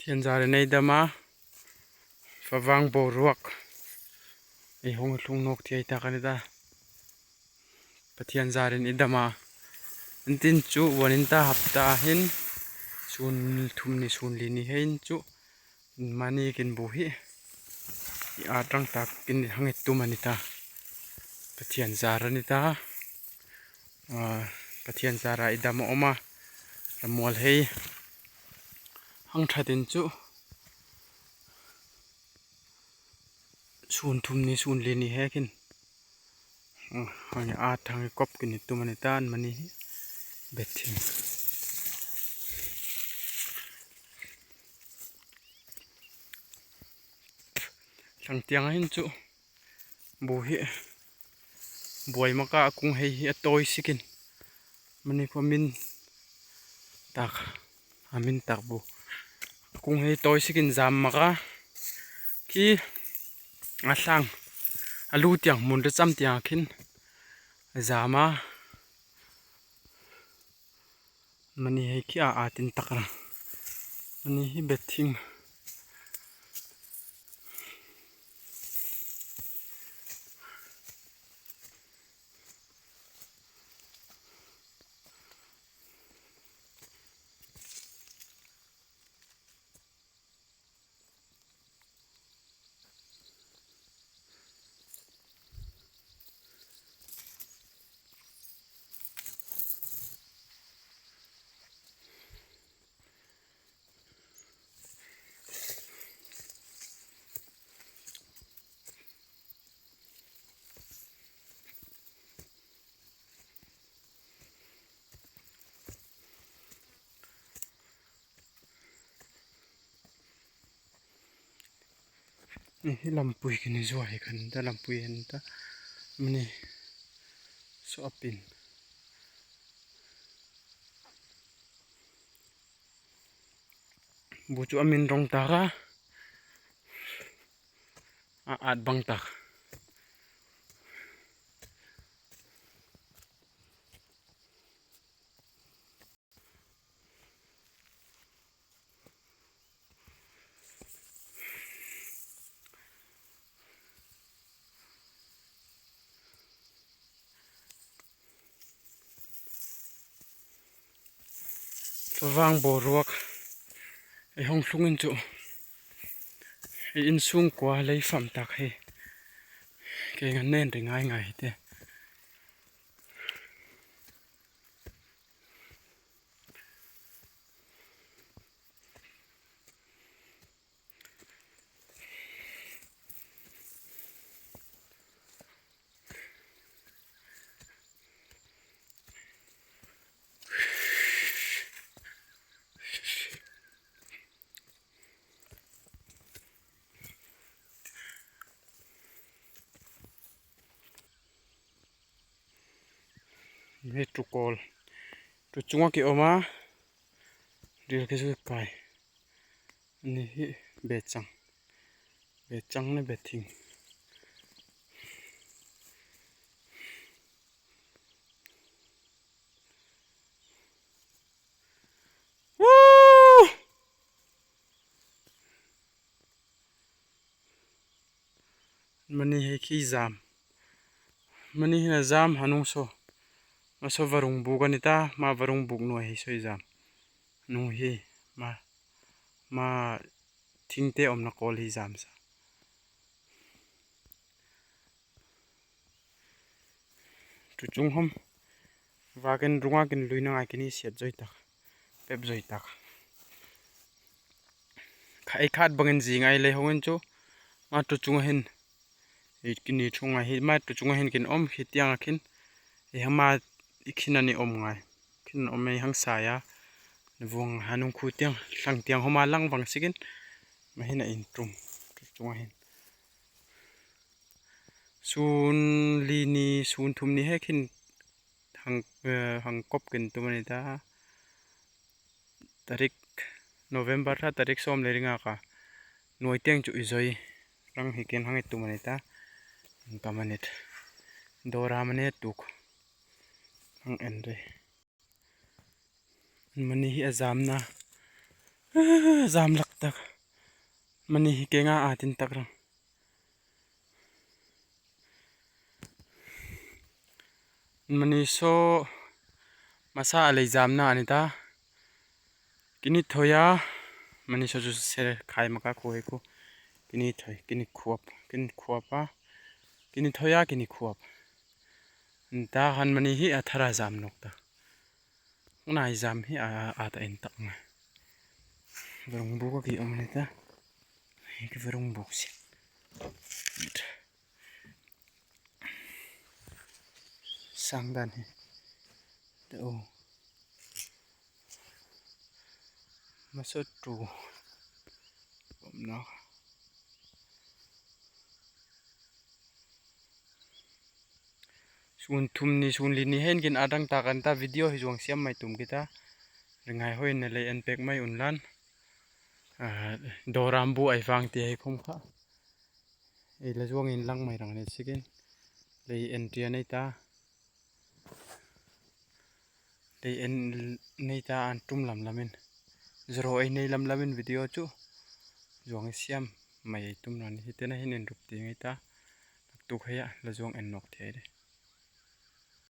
Thiên gia đến đây đã mà phá vang bầu ruột ấy không lung nọc thì ta cái đó bắt thiên gia đến đây đã mà anh tin chúวันta hấp ta hen sun thum ni sun lini hen chú mani kin buhi à trăng ta kin hang tu mani ta bắt thiên gia đến ta bắt thiên gia ra đã mà oma làm mual hay hang thay tin chú sun thum ni sun lini he kin hang a thang kop kin tu mani ta mani beting sang tiang hin chu buhi boy maka kung hei toy sikin mani ko min tak amin tak bu kung hei toy sikin jam maka ki asang alu tiang mun de cham tiang khin zama mani hei ki a tin takra mani hi beting ni lampui kini zuai kan ta lampui hen ta mani so apin bucu amin rong ta ka at bang tak vang bo ruak ai hong sungin chu ai in sung kwa lei fam tak he ke ngan nen ri ngai ngai te me tu kol tu chunga ki oma dil ke su kai ni hi bechang na beting mani he ki jam mani hina jam hanung so maso varung bu ganita ma varung buk no hi soi jam nu hi ma thingte omna kol hi jam sa tu chung hom wagen runga kin luina ngai kini siat joi tak pep joi tak khai khat bangin ji ngai le hongen chu ma tu chung hen it kini thunga hi ma tu chung hen kin om hi tiang khin e hama ikhinani om ngai khin om mai hang sa ya wong hanung khu tiang sang tiang homa lang wang sikin ma hina in tum tu chung hen sun lini sun thum ni he khin hang kop kin tu mani ta tarik November tha tarik som le ringa ka noi teng chu izoi rang hi ken hang tu mani ta kamanit dora mane tuk hang en re mani hi azam na Zam lak tak mani kenga atin takrang mani so masa alai jam na anita kini thoya mani so ju se khai maka ko he ko kini thoi kini khuapa kini thoya kini khuap ta han mani hi athara jam nok ta nai jam hi a ta en tak ma verong bu ko ki omne ta ki verong bu si sang dan hi o masuk tu omna sun thum ni sun li ni hen kin adang ta kan ta video hi jong siam mai tum kita rengai hoi na le en pek mai unlan dorambu ai wang ti hai khom kha e la jong in lang mai rang ne sikin le en tia nei ta le en nei ta an tum lam lamin zero ai nei lam lamin video chu jong siam mai tum ran hi te na hin en rup ti ngai ta tu khaya la jong en nok the de